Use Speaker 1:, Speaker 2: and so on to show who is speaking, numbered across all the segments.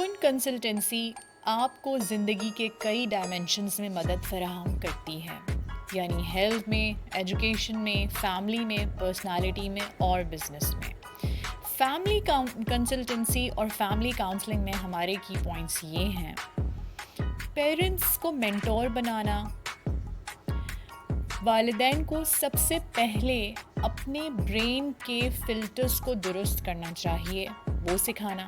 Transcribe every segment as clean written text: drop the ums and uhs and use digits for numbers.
Speaker 1: کن کنسلٹنسی آپ کو زندگی کے کئی ڈائمینشنز میں مدد فراہم کرتی ہے، یعنی ہیلتھ میں، ایجوکیشن میں، فیملی میں، پرسنالٹی میں اور بزنس میں۔ فیملی کنسلٹنسی اور فیملی کاؤنسلنگ میں ہمارے کی پوائنٹس یہ ہیں: پیرنٹس کو مینٹور بنانا، والدین کو سب سے پہلے اپنے برین کے فلٹرز کو درست کرنا چاہیے، وہ سکھانا،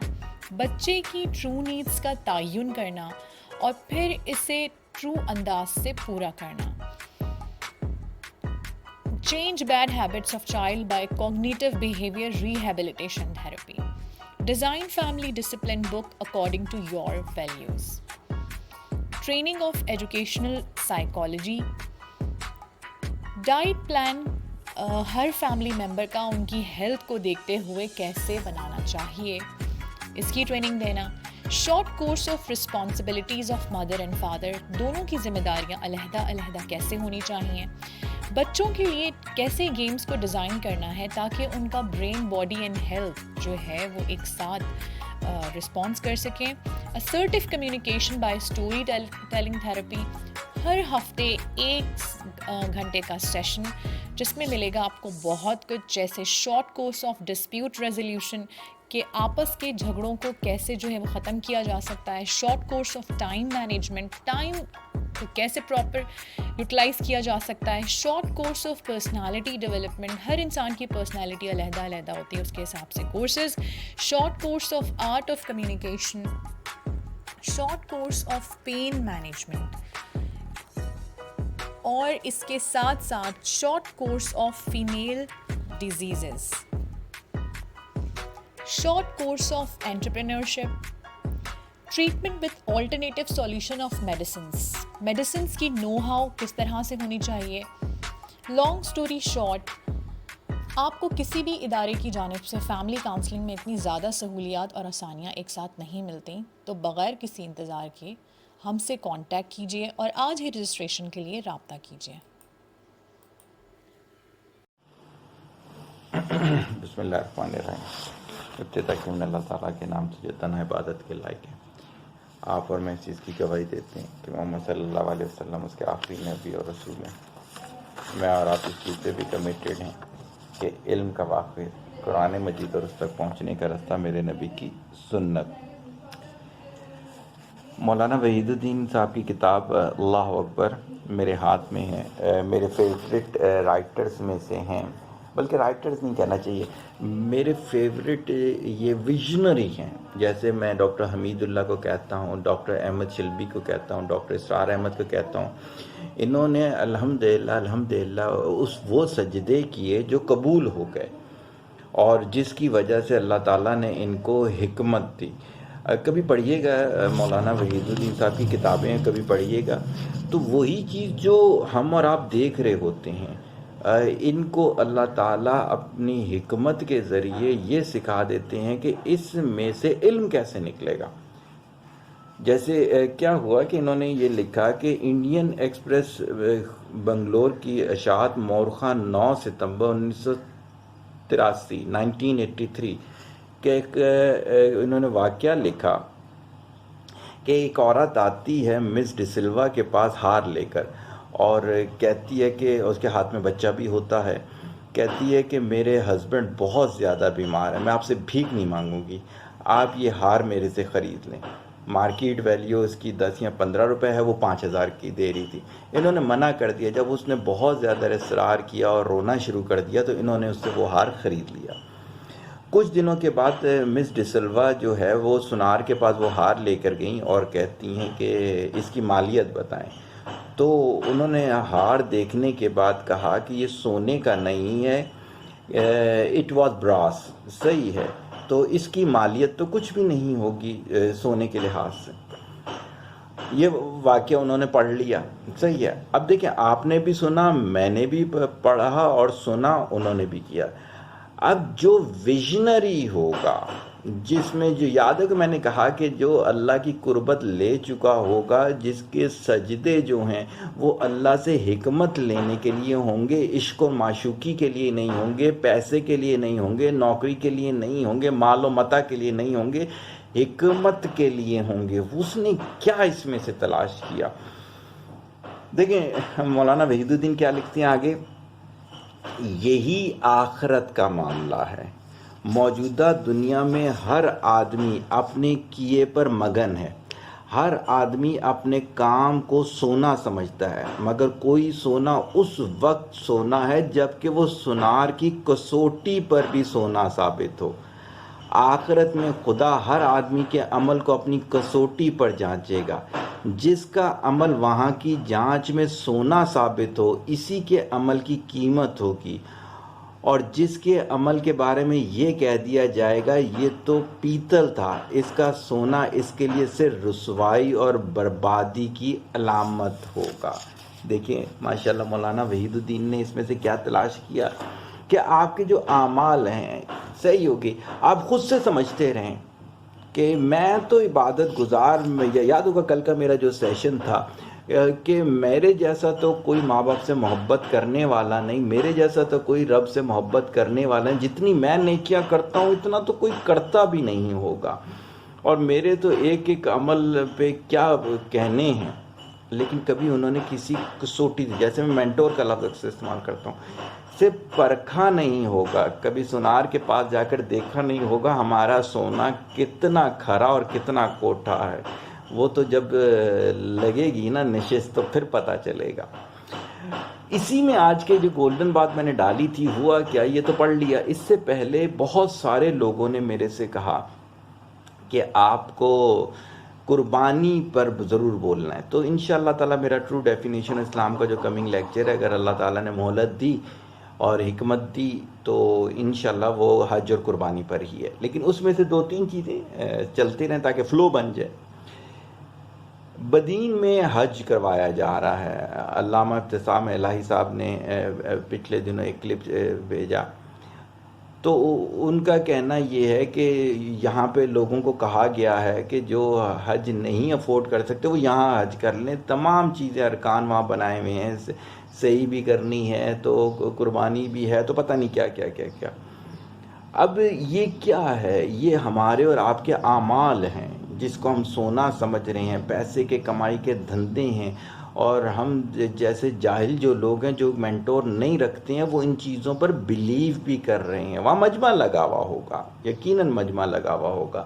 Speaker 1: بچے کی ٹرو نیڈز کا تعین کرنا اور پھر اسے ٹرو انداز سے پورا کرنا۔ Change bad habits of child by cognitive behaviour rehabilitation therapy. Design family discipline book according to your values. Training of educational psychology. Diet plan ہر فیملی ممبر کا ان کی ہیلتھ کو دیکھتے ہوئے کیسے بنانا چاہیے، اس کی ٹریننگ دینا۔ Short course of responsibilities of mother and father, دونوں کی ذمہ داریاں علیحدہ علیحدہ کیسے ہونی چاہیے۔ بچوں کے لیے کیسے گیمز کو ڈیزائن کرنا ہے تاکہ ان کا برین، باڈی اینڈ ہیلتھ جو ہے وہ ایک ساتھ رسپانس کر سکیں۔ Assertive communication by story telling therapy, ہر ہفتے 1 گھنٹے کا سیشن جس میں ملے گا آپ کو بہت کچھ، جیسے short course of dispute resolution کہ آپس کے جھگڑوں کو کیسے جو ہے وہ ختم کیا جا سکتا ہے، short course of time management, time کو کیسے پراپر یوٹیلائز کیا جا سکتا ہے، short course of personality development, ہر انسان کی پرسنالٹی علیحدہ علیحدہ ہوتی ہے، اس کے حساب سے courses, short course of art of communication, short course of pain management, اور اس کے ساتھ ساتھ short course of female diseases, short course of entrepreneurship, treatment with alternative solution of medicines کی نو ہاؤ کس طرح سے ہونی چاہیے۔ لانگ سٹوری شارٹ، آپ کو کسی بھی ادارے کی جانب سے فیملی کاؤنسلنگ میں اتنی زیادہ سہولیات اور آسانیاں ایک ساتھ نہیں ملتی، تو بغیر کسی انتظار کے ہم سے کانٹیکٹ کیجیے اور آج ہی رجسٹریشن کے لیے رابطہ کیجیے۔
Speaker 2: بسم اللہ الرحمن الرحیم۔ ابتدا کہ ہم اللہ تعالیٰ کے نام سے جو تنہا عبادت کے لائق ہے، آپ اور میں اس چیز کی گواہی دیتے ہیں کہ محمد صلی اللہ علیہ وسلم اس کے آخری نبی اور رسول ہیں۔ میں اور آپ اس چیز سے بھی کمیٹیڈ ہیں کہ علم کا واقع قرآن مجید اور اس تک پہنچنے کا راستہ میرے نبی کی سنت۔ مولانا وحید الدین صاحب کی کتاب اللہ اکبر میرے ہاتھ میں ہے، میرے فیوریٹ رائٹرز میں سے ہیں، بلکہ رائٹرز نہیں کہنا چاہیے، میرے فیوریٹ یہ ویژنری ہیں۔ جیسے میں ڈاکٹر حمید اللہ کو کہتا ہوں، ڈاکٹر احمد شلبی کو کہتا ہوں، ڈاکٹر اسرار احمد کو کہتا ہوں، انہوں نے الحمدللہ وہ سجدے کیے جو قبول ہو گئے، اور جس کی وجہ سے اللہ تعالیٰ نے ان کو حکمت دی۔ کبھی پڑھیے گا مولانا وحید الدین صاحب کی کتابیں، کبھی پڑھیے گا تو وہی چیز جو ہم اور آپ دیکھ رہے ہوتے ہیں، ان کو اللہ تعالیٰ اپنی حکمت کے ذریعے یہ سکھا دیتے ہیں کہ اس میں سے علم کیسے نکلے گا۔ جیسے کیا ہوا کہ انہوں نے یہ لکھا کہ انڈین ایکسپریس بنگلور کی اشاعت مورخہ 9 ستمبر 1983 کہ انہوں نے واقعہ لکھا کہ ایک عورت آتی ہے مس ڈسلوا کے پاس ہار لے کر، اور کہتی ہے کہ اس کے ہاتھ میں بچہ بھی ہوتا ہے، کہتی ہے کہ میرے ہسبینڈ بہت زیادہ بیمار ہیں، میں آپ سے بھیک نہیں مانگوں گی، آپ یہ ہار میرے سے خرید لیں۔ مارکیٹ ویلیو اس کی 10 یا 15 روپے ہے، وہ 5000 کی دے رہی تھی۔ انہوں نے منع کر دیا۔ جب اس نے بہت زیادہ اصرار کیا اور رونا شروع کر دیا تو انہوں نے اس سے وہ ہار خرید لیا۔ کچھ دنوں کے بعد مس ڈسلوا جو ہے وہ سنار کے پاس وہ ہار لے کر گئیں اور کہتی ہیں کہ اس کی مالیت بتائیں۔ تو انہوں نے ہار دیکھنے کے بعد کہا کہ یہ سونے کا نہیں ہے، اٹ واز براس، صحیح ہے، تو اس کی مالیت تو کچھ بھی نہیں ہوگی سونے کے لحاظ سے۔ یہ واقعہ انہوں نے پڑھ لیا، صحیح ہے۔ اب دیکھیں، آپ نے بھی سنا، میں نے بھی پڑھا اور سنا، انہوں نے بھی کیا۔ اب جو ویژنری ہوگا، جس میں جو یاد ہے کہ میں نے کہا کہ جو اللہ کی قربت لے چکا ہوگا، جس کے سجدے جو ہیں وہ اللہ سے حکمت لینے کے لیے ہوں گے، عشق و معشوقی کے لیے نہیں ہوں گے، پیسے کے لیے نہیں ہوں گے، نوکری کے لیے نہیں ہوں گے، مال و متاع کے لیے نہیں ہوں گے، حکمت کے لیے ہوں گے۔ اس نے کیا اس میں سے تلاش کیا؟ دیکھیں مولانا وحید الدین کیا لکھتے ہیں آگے، یہی آخرت کا معاملہ ہے۔ موجودہ دنیا میں ہر آدمی اپنے کیے پر مگن ہے، ہر آدمی اپنے کام کو سونا سمجھتا ہے، مگر کوئی سونا اس وقت سونا ہے جب کہ وہ سونار کی کسوٹی پر بھی سونا ثابت ہو۔ آخرت میں خدا ہر آدمی کے عمل کو اپنی کسوٹی پر جانچے گا۔ جس کا عمل وہاں کی جانچ میں سونا ثابت ہو، اسی کے عمل کی قیمت ہوگی، اور جس کے عمل کے بارے میں یہ کہہ دیا جائے گا یہ تو پیتل تھا، اس کا سونا اس کے لیے صرف رسوائی اور بربادی کی علامت ہوگا۔ دیکھیں ماشاءاللہ مولانا وحید الدین نے اس میں سے کیا تلاش کیا کہ آپ کے جو اعمال ہیں صحیح ہوگی، آپ خود سے سمجھتے رہیں کہ میں تو عبادت گزار، یاد ہوگا کل کا میرا جو سیشن تھا کہ میرے جیسا تو کوئی ماں باپ سے محبت کرنے والا نہیں، میرے جیسا تو کوئی رب سے محبت کرنے والا نہیں، جتنی میں نیکیاں کرتا ہوں اتنا تو کوئی کرتا بھی نہیں ہوگا، اور میرے تو ایک ایک عمل پہ کیا کہنے ہیں۔ لیکن کبھی انہوں نے کسی کسوٹی، جیسے میں مینٹور کا لفظ اکثر استعمال کرتا ہوں، سے پرکھا نہیں ہوگا، کبھی سونار کے پاس جا کر دیکھا نہیں ہوگا ہمارا سونا کتنا کھرا اور کتنا کوٹھا ہے۔ وہ تو جب لگے گی نا نشست تو پھر پتہ چلے گا۔ اسی میں آج کے جو گولڈن بات میں نے ڈالی تھی، ہوا کیا یہ تو پڑھ لیا۔ اس سے پہلے بہت سارے لوگوں نے میرے سے کہا کہ آپ کو قربانی پر ضرور بولنا ہے، تو انشاءاللہ تعالیٰ میرا ٹرو ڈیفینیشن اسلام کا جو کمنگ لیکچر ہے، اگر اللہ تعالیٰ نے مہلت دی اور حکمت دی تو انشاءاللہ وہ حج اور قربانی پر ہی ہے۔ لیکن اس میں سے دو تین چیزیں چلتے رہیں تاکہ فلو بن جائے۔ بدین میں حج کروایا جا رہا ہے، علامہ ابتسام الہی صاحب نے پچھلے دنوں ایک کلپ بھیجا، تو ان کا کہنا یہ ہے کہ یہاں پہ لوگوں کو کہا گیا ہے کہ جو حج نہیں افورڈ کر سکتے وہ یہاں حج کر لیں، تمام چیزیں ارکان وہاں بنائے ہوئے ہیں، صحیح بھی کرنی ہے تو قربانی بھی ہے، تو پتہ نہیں کیا کیا کیا کیا۔ اب یہ کیا ہے؟ یہ ہمارے اور آپ کے اعمال ہیں جس کو ہم سونا سمجھ رہے ہیں، پیسے کے کمائی کے دھندے ہیں، اور ہم جیسے جاہل جو لوگ ہیں جو مینٹور نہیں رکھتے ہیں وہ ان چیزوں پر بلیو بھی کر رہے ہیں۔ وہاں مجمع لگا ہوا ہوگا، یقیناً مجمع لگا ہوا ہوگا،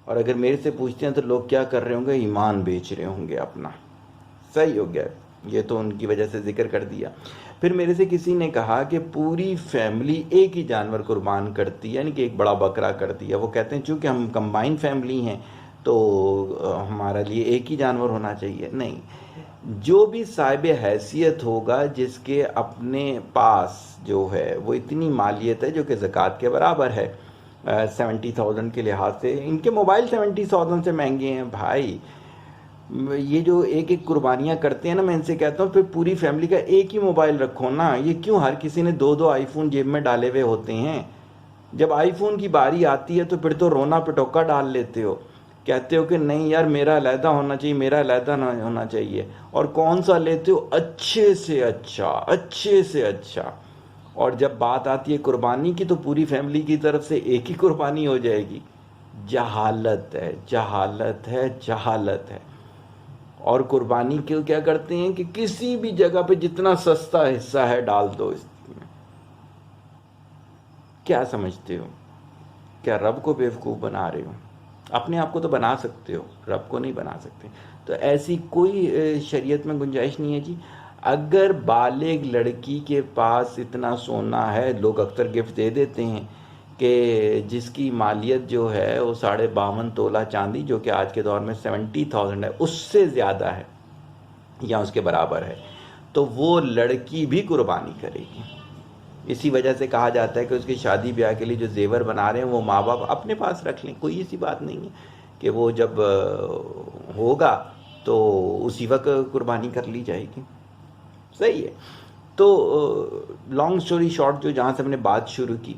Speaker 2: اور اگر میرے سے پوچھتے ہیں تو لوگ کیا کر رہے ہوں گے؟ ایمان بیچ رہے ہوں گے اپنا۔ صحیح ہو گیا، یہ تو ان کی وجہ سے ذکر کر دیا۔ پھر میرے سے کسی نے کہا کہ پوری فیملی ایک ہی جانور قربان کرتی ہے، یعنی کہ ایک بڑا بکرا کرتی ہے۔ وہ کہتے ہیں چونکہ ہم کمبائن فیملی ہیں تو ہمارے لیے ایک ہی جانور ہونا چاہیے۔ نہیں، جو بھی صاحب حیثیت ہوگا جس کے اپنے پاس جو ہے وہ اتنی مالیت ہے جو کہ زکوٰۃ کے برابر ہے، 70,000 کے لحاظ سے ان کے موبائل 70,000 سے مہنگے ہیں بھائی۔ یہ جو ایک ایک قربانیاں کرتے ہیں نا، میں ان سے کہتا ہوں پھر پوری فیملی کا ایک ہی موبائل رکھو نا، یہ کیوں ہر کسی نے دو دو آئی فون جیب میں ڈالے ہوئے ہوتے ہیں؟ جب آئی فون کی باری آتی ہے تو پھر تو رونا پٹوکا ڈال لیتے ہو، کہتے ہو کہ نہیں یار میرا علیحدہ ہونا چاہیے، میرا علیحدہ نہ ہونا چاہیے، اور کون سا لیتے ہو؟ اچھے سے اچھا، اچھے سے اچھا، اور جب بات آتی ہے قربانی کی تو پوری فیملی کی طرف سے ایک ہی قربانی ہو جائے گی۔ جہالت ہے، جہالت ہے، جہالت ہے۔ اور قربانی کیوں کیا کرتے ہیں کہ کسی بھی جگہ پہ جتنا سستا حصہ ہے ڈال دو اس میں۔ کیا سمجھتے ہو؟ کیا رب کو بیوقوف بنا رہے ہو؟ اپنے آپ کو تو بنا سکتے ہو، رب کو نہیں بنا سکتے۔ تو ایسی کوئی شریعت میں گنجائش نہیں ہے جی۔ اگر بالغ لڑکی کے پاس اتنا سونا ہے، لوگ اکثر گفٹ دے دیتے ہیں کہ جس کی مالیت جو ہے وہ 52.5 تولہ چاندی، جو کہ آج کے دور میں 70,000 ہے، اس سے زیادہ ہے یا اس کے برابر ہے، تو وہ لڑکی بھی قربانی کرے گی۔ اسی وجہ سے کہا جاتا ہے کہ اس کی شادی بیاہ کے لیے جو زیور بنا رہے ہیں وہ ماں باپ اپنے پاس رکھ لیں، کوئی ایسی بات نہیں ہے کہ وہ جب ہوگا تو اسی وقت قربانی کر لی جائے گی۔ صحیح ہے۔ تو لانگ سٹوری شارٹ جو جہاں سے ہم نے بات شروع کی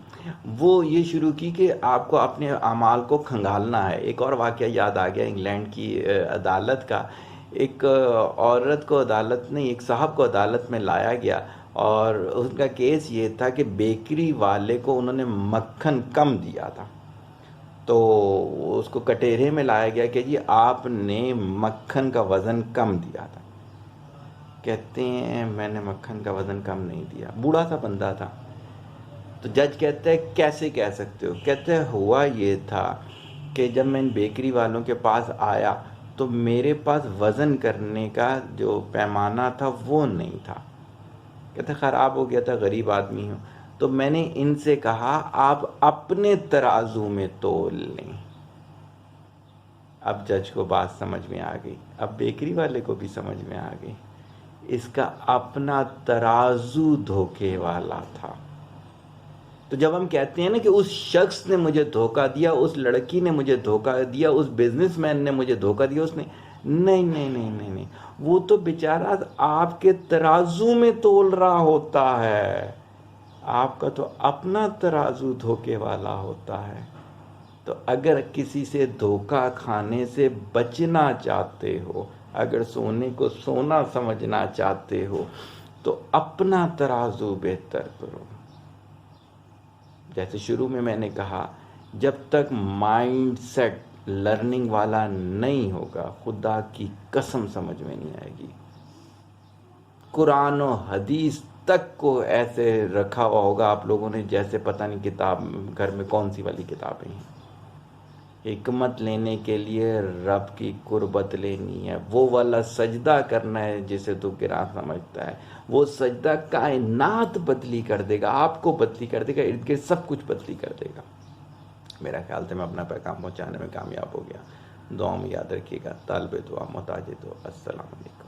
Speaker 2: وہ یہ شروع کی کہ آپ کو اپنے اعمال کو کھنگالنا ہے. ایک اور واقعہ یاد آ گیا انگلینڈ کی عدالت کا. ایک عورت کو عدالت نہیں، ایک صاحب کو عدالت میں لایا گیا اور ان کا کیس یہ تھا کہ بیکری والے کو انہوں نے مکھن کم دیا تھا. تو اس کو کٹہرے میں لایا گیا کہ جی آپ نے مکھن کا وزن کم دیا تھا. کہتے ہیں میں نے مکھن کا وزن کم نہیں دیا. بوڑھا سا بندہ تھا. تو جج کہتا ہے کیسے کہہ سکتے ہو؟ کہتے ہیں ہوا یہ تھا کہ جب میں ان بیکری والوں کے پاس آیا تو میرے پاس وزن کرنے کا جو پیمانہ تھا وہ نہیں تھا. کہتے خراب ہو گیا تھا، غریب آدمی ہوں. تو میں نے ان سے کہا آپ اپنے ترازو میں تول لیں. اب جج کو بات سمجھ میں آ گئی، اب بیکری والے کو بھی سمجھ میں آ گئی. اس کا اپنا ترازو دھوکے والا تھا. تو جب ہم کہتے ہیں نا کہ اس شخص نے مجھے دھوکہ دیا، اس لڑکی نے مجھے دھوکہ دیا، اس بزنس مین نے مجھے دھوکہ دیا، اس نے نہیں، وہ تو بیچارہ آپ کے ترازو میں تول رہا ہوتا ہے. آپ کا تو اپنا ترازو دھوکے والا ہوتا ہے. تو اگر کسی سے دھوکہ کھانے سے بچنا چاہتے ہو، اگر سونے کو سونا سمجھنا چاہتے ہو تو اپنا ترازو بہتر کرو. جیسے شروع میں نے کہا جب تک مائنڈ سیٹ لرننگ والا نہیں ہوگا خدا کی قسم سمجھ میں نہیں آئے گی. قرآن و حدیث تک کو ایسے رکھا ہوا ہوگا آپ لوگوں نے جیسے پتہ نہیں کتاب گھر میں کون سی والی کتابیں ہیں. حکمت لینے کے لیے رب کی قربت لینی ہے، وہ والا سجدہ کرنا ہے جسے تو گراں سمجھتا ہے. وہ سجدہ کائنات بدلی کر دے گا، آپ کو بدلی کر دے گا، ارد گرد سب کچھ بدلی کر دے گا. میرا خیال سے میں اپنا پیغام پہنچانے میں کامیاب ہو گیا. دعاؤں میں یاد رکھیے گا. طالب دعا محتاج دعا. السلام علیکم.